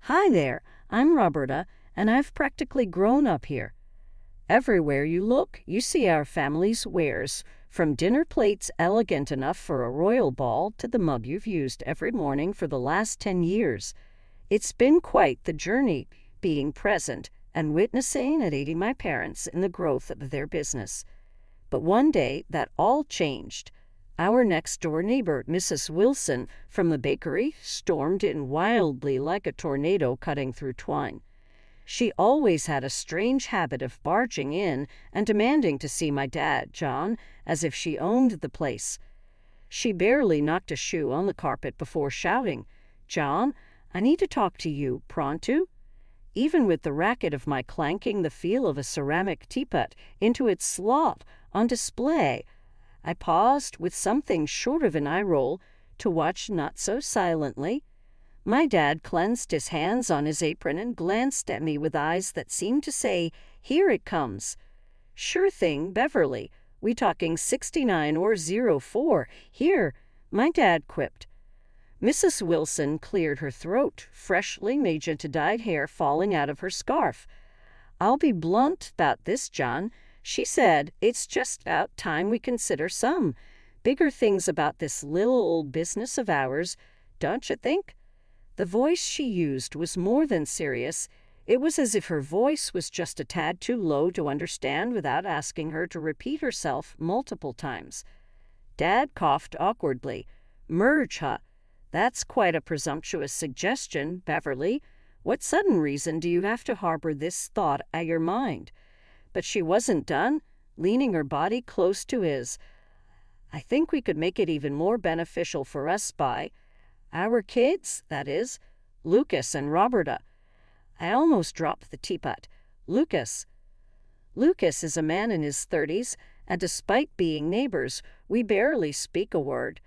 Hi there, I'm Roberta, and I've practically grown up here. Everywhere you look, you see our family's wares, from dinner plates elegant enough for a royal ball to the mug you've used every morning for the last 10 years. It's been quite the journey, being present and witnessing and aiding my parents in the growth of their business. But one day, that all changed. Our next-door neighbor, Mrs. Wilson, from the bakery, stormed in wildly like a tornado cutting through twine. She always had a strange habit of barging in and demanding to see my dad, John, as if she owned the place. She barely knocked a shoe on the carpet before shouting, "John, I need to talk to you, pronto?" Even with the racket of my clanking the feel of a ceramic teapot into its slot on display, I paused with something short of an eye roll to watch not so silently. My dad cleansed his hands on his apron and glanced at me with eyes that seemed to say, "Here it comes." "Sure thing, Beverly. We talking 69 or 04? Here," my dad quipped. Mrs. Wilson cleared her throat, freshly magenta-dyed hair falling out of her scarf. "I'll be blunt about this, John," she said. "It's just about time we consider some bigger things about this little old business of ours, don't you think?" The voice she used was more than serious. It was as if her voice was just a tad too low to understand without asking her to repeat herself multiple times. Dad coughed awkwardly. "Merge, huh? That's quite a presumptuous suggestion, Beverly. What sudden reason do you have to harbor this thought at your mind?" But she wasn't done, leaning her body close to his. "I think we could make it even more beneficial for us by our kids, that is, Lucas and Roberta." I almost dropped the teapot. Lucas is a man in his 30s, and despite being neighbors, we barely speak a word.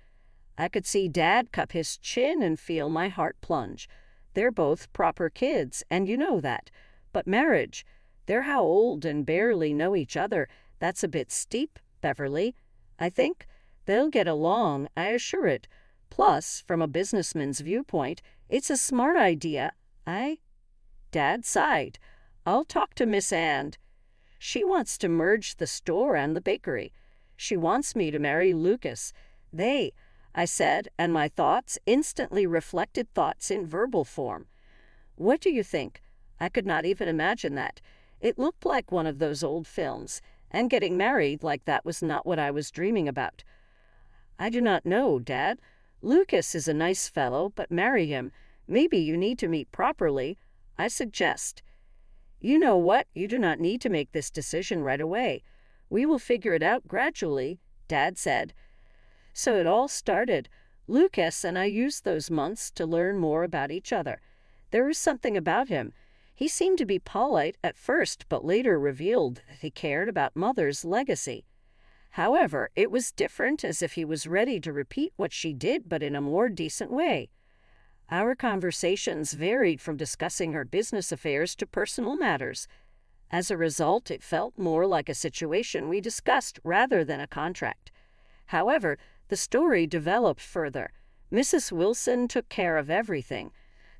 I could see Dad cup his chin and feel my heart plunge. They're both proper kids, and you know that. But marriage, they're how old and barely know each other. That's a bit steep, Beverly. I think they'll get along, I assure it. Plus, from a businessman's viewpoint, it's a smart idea. Dad sighed. "I'll talk to Miss Ann. She wants to merge the store and the bakery. She wants me to marry Lucas. I said, and my thoughts instantly reflected thoughts in verbal form. What do you think? I could not even imagine that. It looked like one of those old films, and getting married like that was not what I was dreaming about. "I do not know, Dad. Lucas is a nice fellow, but marry him. Maybe you need to meet properly, I suggest." "You know what? You do not need to make this decision right away. We will figure it out gradually," Dad said. So it all started. Lucas and I used those months to learn more about each other. There was something about him. He seemed to be polite at first, but later revealed that he cared about Mother's legacy. However, it was different, as if he was ready to repeat what she did, but in a more decent way. Our conversations varied from discussing her business affairs to personal matters. As a result, it felt more like a situation we discussed rather than a contract. However, the story developed further. Mrs. Wilson took care of everything,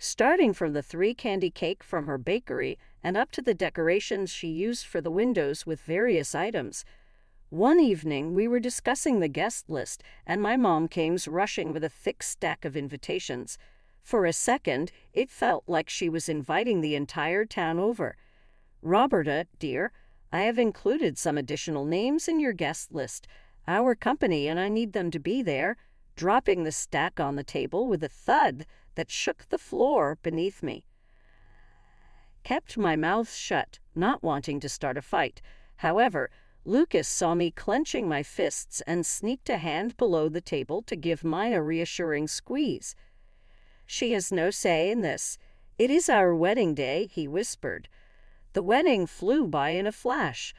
starting from the 3-candy cake from her bakery and up to the decorations she used for the windows with various items. One evening, we were discussing the guest list, and my mom came rushing with a thick stack of invitations. For a second, it felt like she was inviting the entire town over. "Roberta, dear, I have included some additional names in your guest list. Our company and I need them to be there," dropping the stack on the table with a thud that shook the floor beneath me. Kept my mouth shut, not wanting to start a fight. However, Lucas saw me clenching my fists and sneaked a hand below the table to give mine a reassuring squeeze. "She has no say in this. It is our wedding day," he whispered. The wedding flew by in a flash.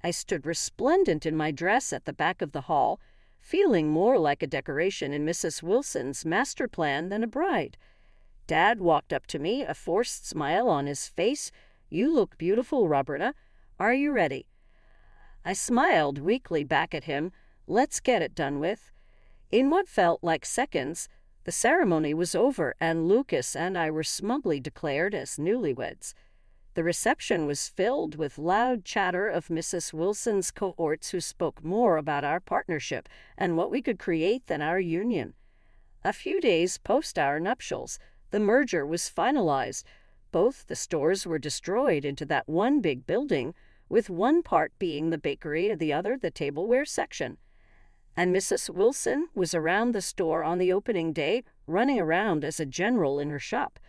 I stood resplendent in my dress at the back of the hall, feeling more like a decoration in Mrs. Wilson's master plan than a bride. Dad walked up to me, a forced smile on his face. "You look beautiful, Roberta. Are you ready?" I smiled weakly back at him. Let's get it done with. In what felt like seconds, The ceremony was over, and Lucas and I were smugly declared as newlyweds. The reception was filled with loud chatter of Mrs. Wilson's cohorts who spoke more about our partnership and what we could create than our union. A few days post our nuptials, the merger was finalized. Both the stores were destroyed into that one big building, with one part being the bakery and the other the tableware section. And Mrs. Wilson was around the store on the opening day, running around as a general in her shop.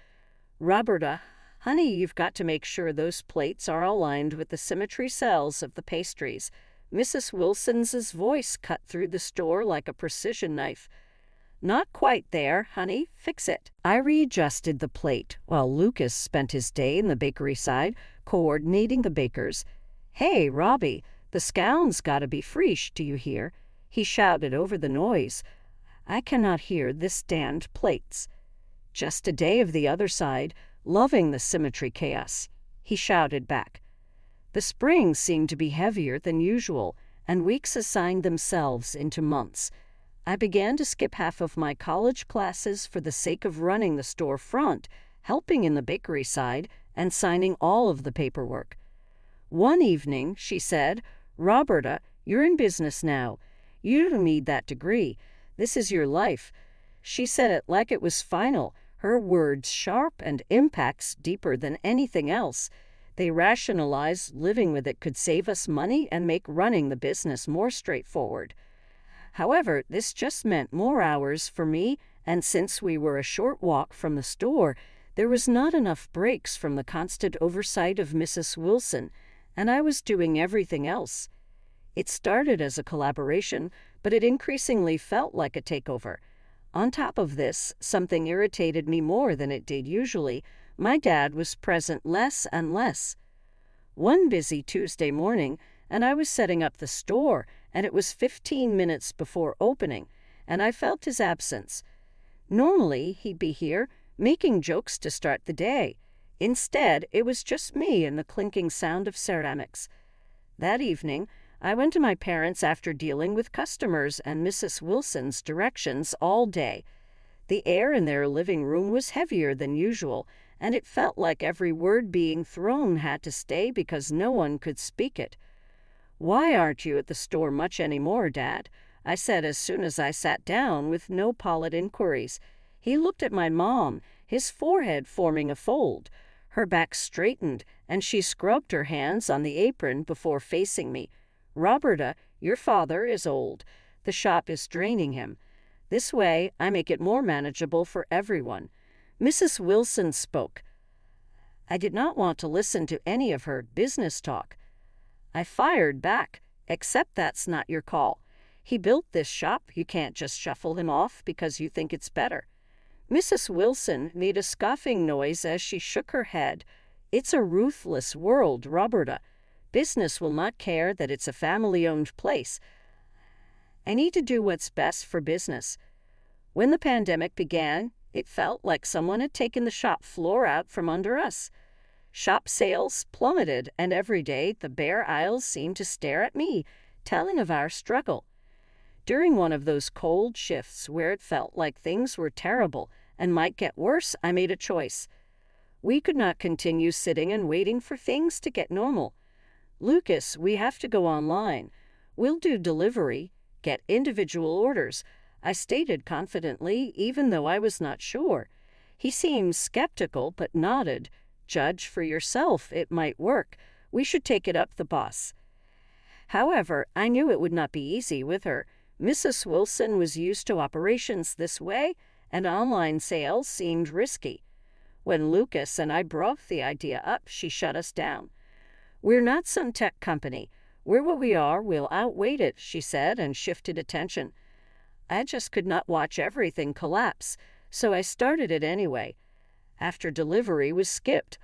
"Roberta, honey, you've got to make sure those plates are aligned with the symmetry cells of the pastries." Mrs. Wilson's voice cut through the store like a precision knife. "Not quite there, honey. Fix it." I readjusted the plate, while Lucas spent his day in the bakery side, coordinating the bakers. "Hey, Robbie, the scone's gotta be fresh, do you hear?" he shouted over the noise. "I cannot hear this damned plates." "Just a day of the other side, loving the symmetry chaos," he shouted back. The springs seemed to be heavier than usual, and weeks assigned themselves into months. I began to skip half of my college classes for the sake of running the store front, helping in the bakery side, and signing all of the paperwork. One evening, she said, "Roberta, you're in business now. You don't need that degree. This is your life." She said it like it was final, her words sharp and impacts deeper than anything else. They rationalized living with it could save us money and make running the business more straightforward. However, this just meant more hours for me, and since we were a short walk from the store, there was not enough breaks from the constant oversight of Mrs. Wilson, and I was doing everything else. It started as a collaboration, but it increasingly felt like a takeover. On top of this, something irritated me more than it did usually. My dad was present less and less. One busy Tuesday morning, and I was setting up the store, and it was 15 minutes before opening, and I felt his absence. Normally, he'd be here, making jokes to start the day. Instead, it was just me and the clinking sound of ceramics. That evening, I went to my parents after dealing with customers and Mrs. Wilson's directions all day. The air in their living room was heavier than usual, and it felt like every word being thrown had to stay because no one could speak it. "Why aren't you at the store much anymore, Dad?" I said as soon as I sat down with no polite inquiries. He looked at my mom, his forehead forming a fold. Her back straightened, and she scrubbed her hands on the apron before facing me. "Roberta, your father is old. The shop is draining him. This way, I make it more manageable for everyone." Mrs. Wilson spoke. I did not want to listen to any of her business talk. I fired back, "Except that's not your call. He built this shop. You can't just shuffle him off because you think it's better." Mrs. Wilson made a scoffing noise as she shook her head. "It's a ruthless world, Roberta. Business will not care that it's a family-owned place. I need to do what's best for business." When the pandemic began, it felt like someone had taken the shop floor out from under us. Shop sales plummeted, and every day the bare aisles seemed to stare at me, telling of our struggle. During one of those cold shifts where it felt like things were terrible and might get worse, I made a choice. We could not continue sitting and waiting for things to get normal. "Lucas, we have to go online. We'll do delivery, get individual orders," I stated confidently, even though I was not sure. He seemed skeptical but nodded. "Judge for yourself, it might work. We should take it up the boss." However, I knew it would not be easy with her. Mrs. Wilson was used to operations this way, and online sales seemed risky. When Lucas and I brought the idea up, she shut us down. "We're not some tech company. We're what we are, we'll outwait it," she said, and shifted attention. I just could not watch everything collapse, so I started it anyway. After delivery was skipped,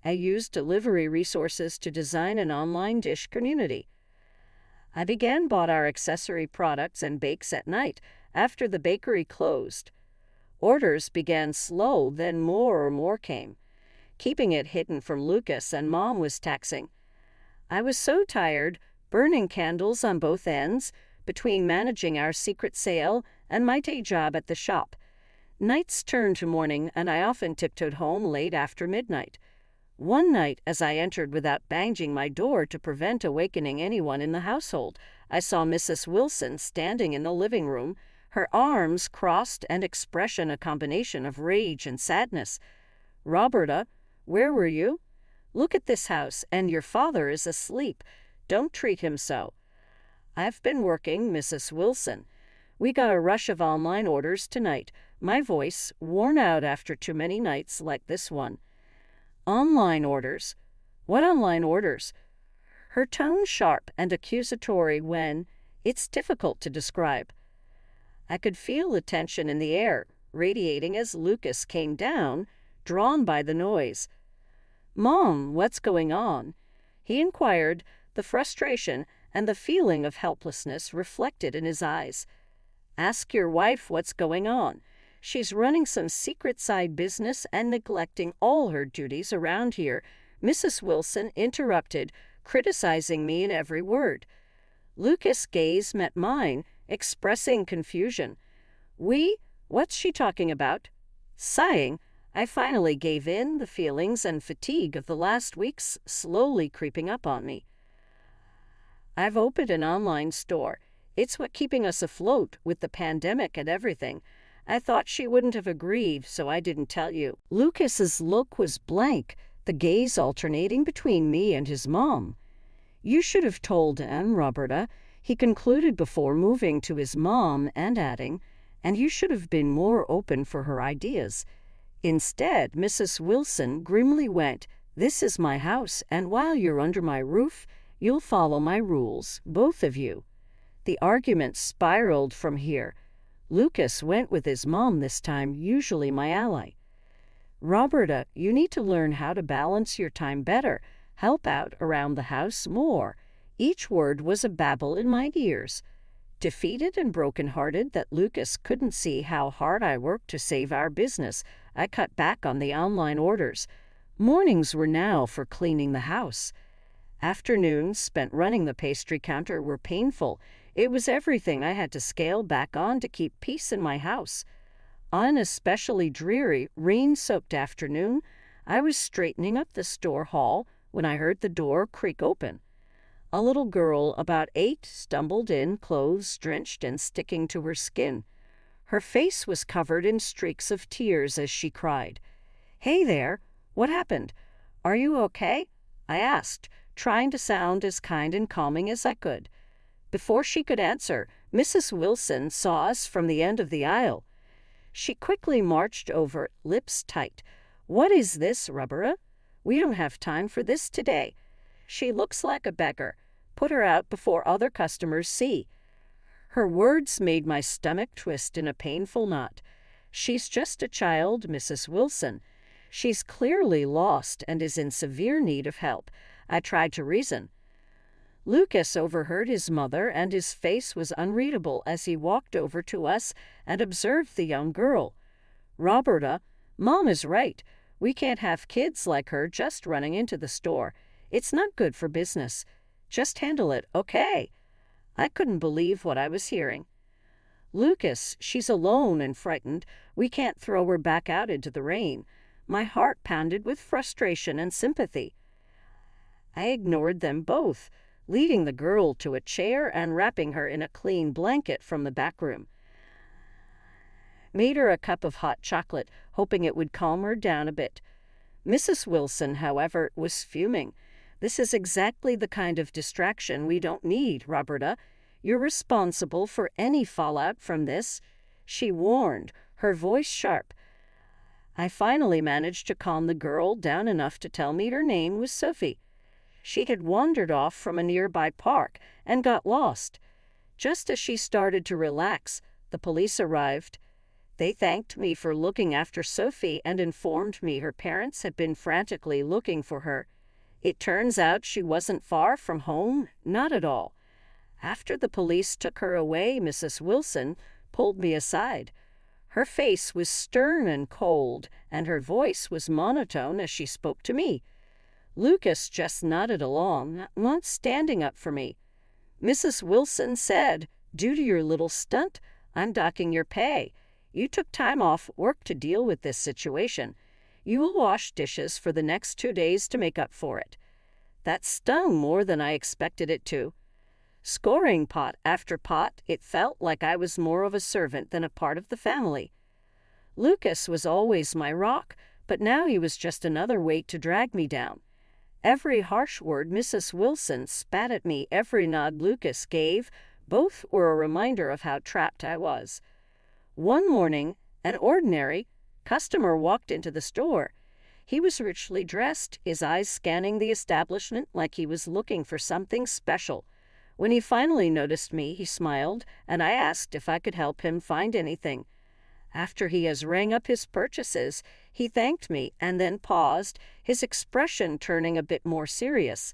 I used delivery resources to design an online dish community. I bought our accessory products and bakes at night after the bakery closed. Orders began slow, then more came. Keeping it hidden from Lucas and Mom was taxing. I was so tired, burning candles on both ends, between managing our secret sale and my day job at the shop. Nights turned to morning, and I often tiptoed home late after midnight. One night, as I entered without banging my door to prevent awakening anyone in the household, I saw Mrs. Wilson standing in the living room, her arms crossed and expression a combination of rage and sadness. "Roberta, where were you? Look at this house, and your father is asleep. Don't treat him so." "I've been working, Mrs. Wilson. We got a rush of online orders tonight," my voice worn out after too many nights like this one. "Online orders? What online orders?" Her tone sharp and accusatory when it's difficult to describe. I could feel the tension in the air, radiating as Lucas came down, drawn by the noise. "Mom, what's going on?" he inquired, the frustration and the feeling of helplessness reflected in his eyes. "Ask your wife what's going on. She's running some secret side business and neglecting all her duties around here," Mrs. Wilson interrupted, criticizing me in every word. Lucas' gaze met mine, expressing confusion. What's she talking about?" Sighing, I finally gave in, the feelings and fatigue of the last weeks slowly creeping up on me. "I've opened an online store. It's what keeping us afloat with the pandemic and everything. I thought she wouldn't have agreed, so I didn't tell you." Lucas's look was blank, the gaze alternating between me and his mom. "You should have told Anne, Roberta," he concluded before moving to his mom and adding, "and you should have been more open for her ideas." Instead, Mrs. Wilson grimly went, "This is my house, and while you're under my roof, you'll follow my rules, both of you." The argument spiraled from here. Lucas went with his mom this time, usually my ally. "Roberta, you need to learn how to balance your time better, help out around the house more." Each word was a babble in my ears. Defeated and broken-hearted that Lucas couldn't see how hard I worked to save our business, I cut back on the online orders. Mornings were now for cleaning the house. Afternoons spent running the pastry counter were painful. It was everything I had to scale back on to keep peace in my house. On an especially dreary, rain-soaked afternoon, I was straightening up the store hall when I heard the door creak open. A little girl about 8 stumbled in, clothes drenched and sticking to her skin. Her face was covered in streaks of tears as she cried. "Hey there, what happened? Are you okay?" I asked, trying to sound as kind and calming as I could. Before she could answer, Mrs. Wilson saw us from the end of the aisle. She quickly marched over, lips tight. "What is this, Roberta? We don't have time for this today. She looks like a beggar. Put her out before other customers see." Her words made my stomach twist in a painful knot. "She's just a child, Mrs. Wilson. She's clearly lost and is in severe need of help," I tried to reason. Lucas overheard his mother, and his face was unreadable as he walked over to us and observed the young girl. "Roberta, Mom is right. We can't have kids like her just running into the store. It's not good for business. Just handle it, okay?" I couldn't believe what I was hearing. "Lucas, she's alone and frightened. We can't throw her back out into the rain." My heart pounded with frustration and sympathy. I ignored them both, leading the girl to a chair and wrapping her in a clean blanket from the back room. Made her a cup of hot chocolate, hoping it would calm her down a bit. Mrs. Wilson, however, was fuming. "This is exactly the kind of distraction we don't need, Roberta. You're responsible for any fallout from this," she warned, her voice sharp. I finally managed to calm the girl down enough to tell me her name was Sophie. She had wandered off from a nearby park and got lost. Just as she started to relax, the police arrived. They thanked me for looking after Sophie and informed me her parents had been frantically looking for her. It turns out she wasn't far from home, not at all. After the police took her away, Mrs. Wilson pulled me aside. Her face was stern and cold, and her voice was monotone as she spoke to me. Lucas just nodded along, not standing up for me. Mrs. Wilson said, "Due to your little stunt, I'm docking your pay. You took time off work to deal with this situation. You will wash dishes for the next 2 days to make up for it." That stung more than I expected it to. Scoring pot after pot, it felt like I was more of a servant than a part of the family. Lucas was always my rock, but now he was just another weight to drag me down. Every harsh word Mrs. Wilson spat at me, every nod Lucas gave, both were a reminder of how trapped I was. One morning, an ordinary customer walked into the store. He was richly dressed, his eyes scanning the establishment like he was looking for something special. When he finally noticed me, he smiled, and I asked if I could help him find anything. After he has rang up his purchases, he thanked me and then paused, his expression turning a bit more serious.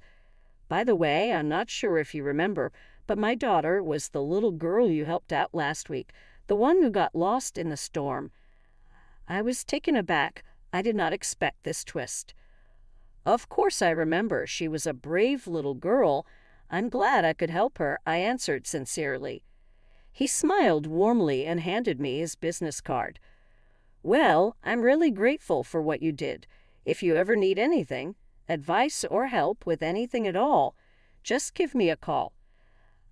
"By the way, I'm not sure if you remember, but my daughter was the little girl you helped out last week, the one who got lost in the storm." I was taken aback. I did not expect this twist. "Of course I remember. She was a brave little girl. I'm glad I could help her," I answered sincerely. He smiled warmly and handed me his business card. "Well, I'm really grateful for what you did. If you ever need anything, advice or help with anything at all, just give me a call."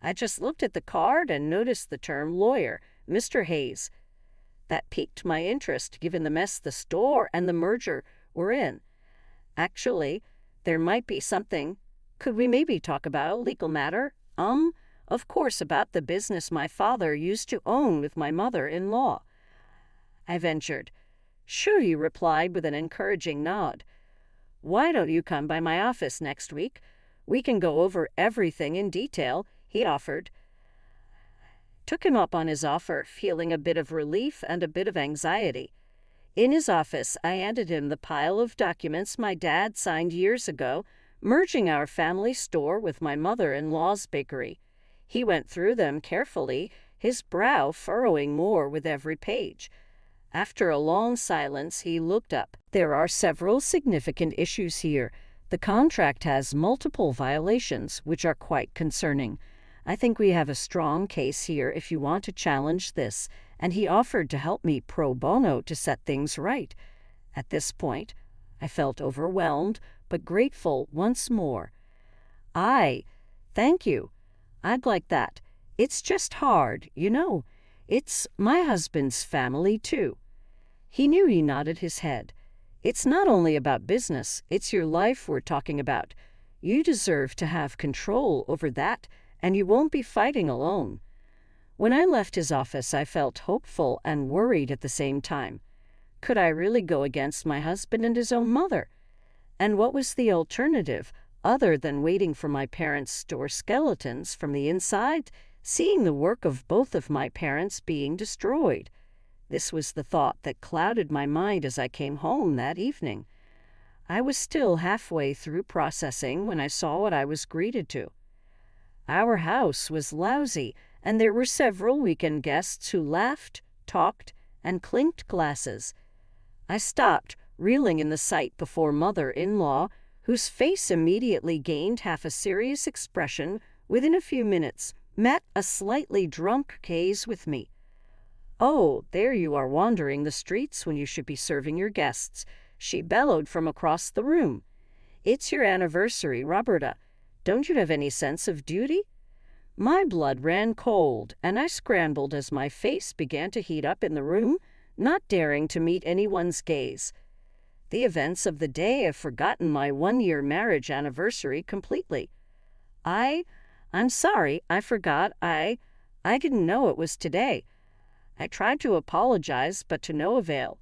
I just looked at the card and noticed the term lawyer, Mr. Hayes. That piqued my interest, given the mess the store and the merger were in. Actually, there might be something. Could we maybe talk about a legal matter? Of course, about the business my father used to own with my mother-in-law. I ventured. "Sure," he replied with an encouraging nod. "Why don't you come by my office next week? We can go over everything in detail," he offered. Took him up on his offer, feeling a bit of relief and a bit of anxiety. In his office, I handed him the pile of documents my dad signed years ago, merging our family store with my mother-in-law's bakery. He went through them carefully, his brow furrowing more with every page. After a long silence, he looked up. "There are several significant issues here. The contract has multiple violations, which are quite concerning. I think we have a strong case here if you want to challenge this," and he offered to help me pro bono to set things right. At this point, I felt overwhelmed, but grateful once more. Thank you. I'd like that. It's just hard, you know. It's my husband's family, too." He knew. He nodded his head. "It's not only about business, it's your life we're talking about. You deserve to have control over that, and you won't be fighting alone." When I left his office, I felt hopeful and worried at the same time. Could I really go against my husband and his own mother? And what was the alternative, other than waiting for my parents' store skeletons from the inside, seeing the work of both of my parents being destroyed? This was the thought that clouded my mind as I came home that evening. I was still halfway through processing when I saw what I was greeted to. Our house was lousy, and there were several weekend guests who laughed, talked, and clinked glasses. I stopped, reeling in the sight before mother-in-law, whose face immediately gained half a serious expression. Within a few minutes, met a slightly drunk gaze with me. "Oh, there you are wandering the streets when you should be serving your guests," she bellowed from across the room. "It's your anniversary, Roberta. Don't you have any sense of duty?" My blood ran cold, and I scrambled as my face began to heat up in the room, not daring to meet anyone's gaze. The events of the day have forgotten my 1-year marriage anniversary completely. I'm sorry, I forgot. I didn't know it was today. I tried to apologize, but to no avail.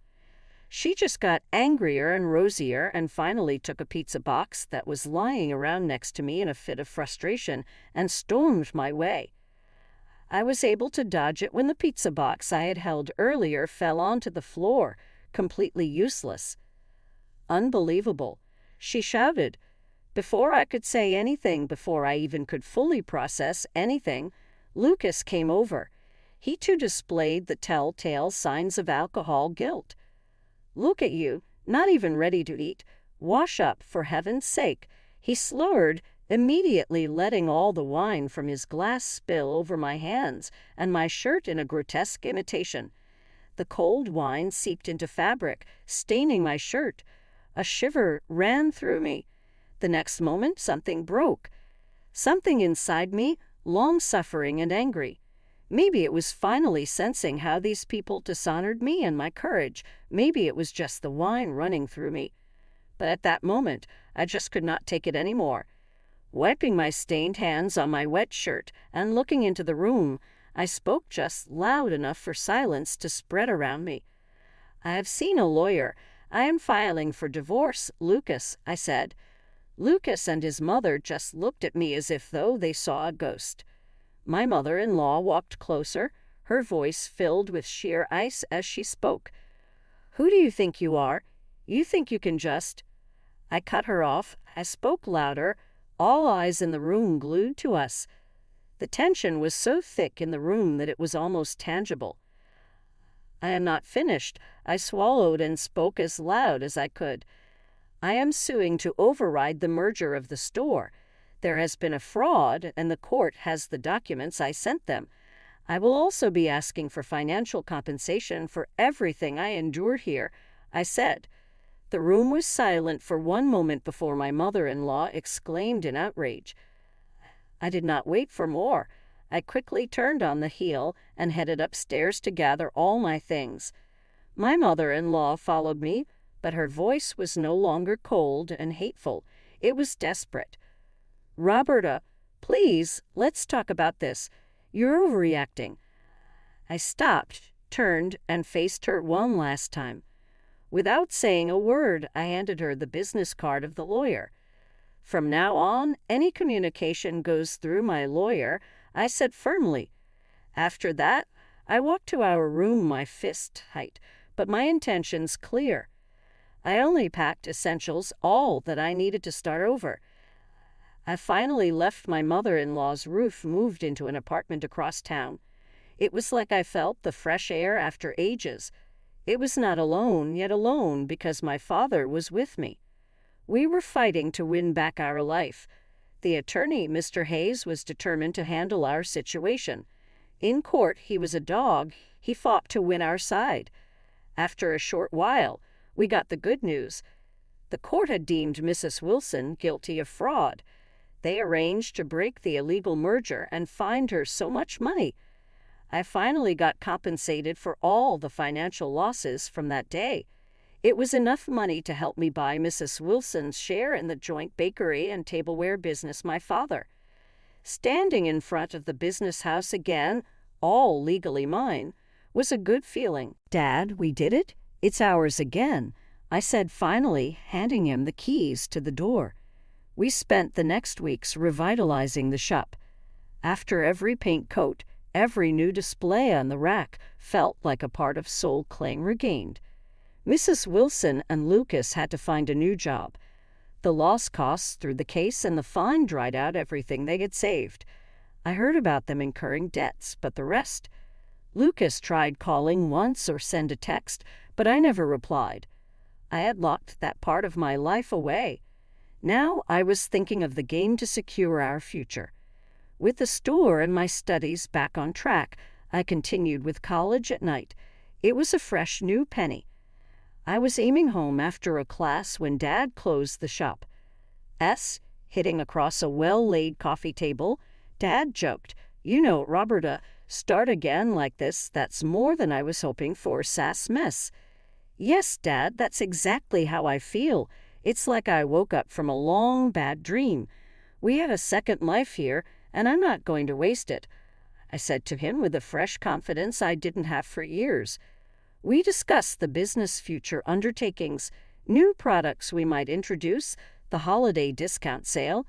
She just got angrier and rosier and finally took a pizza box that was lying around next to me in a fit of frustration and stormed my way. I was able to dodge it when the pizza box I had held earlier fell onto the floor, completely useless. "Unbelievable," she shouted. Before I could say anything, before I even could fully process anything, Lucas came over. He too displayed the telltale signs of alcohol guilt. "Look at you, not even ready to eat. Wash up, for heaven's sake," he slurred, immediately letting all the wine from his glass spill over my hands and my shirt in a grotesque imitation. The cold wine seeped into fabric, staining my shirt. A shiver ran through me. The next moment, something broke. Something inside me, long-suffering and angry. Maybe it was finally sensing how these people dishonored me and my courage. Maybe it was just the wine running through me. But at that moment, I just could not take it anymore. Wiping my stained hands on my wet shirt and looking into the room, I spoke just loud enough for silence to spread around me. "I have seen a lawyer. I am filing for divorce, Lucas," I said. Lucas and his mother just looked at me as if though they saw a ghost. My mother-in-law walked closer, her voice filled with sheer ice as she spoke. "Who do you think you are? You think you can just—" I cut her off. I spoke louder, all eyes in the room glued to us. The tension was so thick in the room that it was almost tangible. "I am not finished." I swallowed and spoke as loud as I could. "I am suing to override the merger of the store. There has been a fraud, and the court has the documents I sent them. I will also be asking for financial compensation for everything I endured here," I said. The room was silent for one moment before my mother-in-law exclaimed in outrage. I did not wait for more. I quickly turned on the heel and headed upstairs to gather all my things. My mother-in-law followed me, but her voice was no longer cold and hateful. It was desperate. "Roberta, please, let's talk about this. You're overreacting." I stopped, turned, and faced her one last time. Without saying a word, I handed her the business card of the lawyer. "From now on, any communication goes through my lawyer," I said firmly. After that, I walked to our room, my fist tight, but my intentions clear. I only packed essentials, all that I needed to start over. I finally left my mother-in-law's roof, moved into an apartment across town. It was like I felt the fresh air after ages. It was not alone, yet alone, because my father was with me. We were fighting to win back our life. The attorney, Mr. Hayes, was determined to handle our situation. In court, he was a dog. He fought to win our side. After a short while, we got the good news. The court had deemed Mrs. Wilson guilty of fraud. They arranged to break the illegal merger and fined her so much money. I finally got compensated for all the financial losses from that day. It was enough money to help me buy Mrs. Wilson's share in the joint bakery and tableware business my father. Standing in front of the business house again, all legally mine, was a good feeling. "Dad, we did it. It's ours again," I said finally, handing him the keys to the door. We spent the next weeks revitalizing the shop. After every paint coat, every new display on the rack felt like a part of soul claim regained. Mrs. Wilson and Lucas had to find a new job. The loss costs through the case and the fine dried out everything they had saved. I heard about them incurring debts, but the rest— Lucas tried calling once or send a text, but I never replied. I had locked that part of my life away. Now I was thinking of the game to secure our future. With the store and my studies back on track, I continued with college at night. It was a fresh new penny. I was aiming home after a class when Dad closed the shop. Hitting across a well-laid coffee table, Dad joked, "You know, Roberta, start again like this, that's more than I was hoping for, sass mess." "Yes, Dad, that's exactly how I feel. It's like I woke up from a long, bad dream. We have a second life here, and I'm not going to waste it," I said to him with a fresh confidence I didn't have for years. We discussed the business future undertakings, new products we might introduce, the holiday discount sale,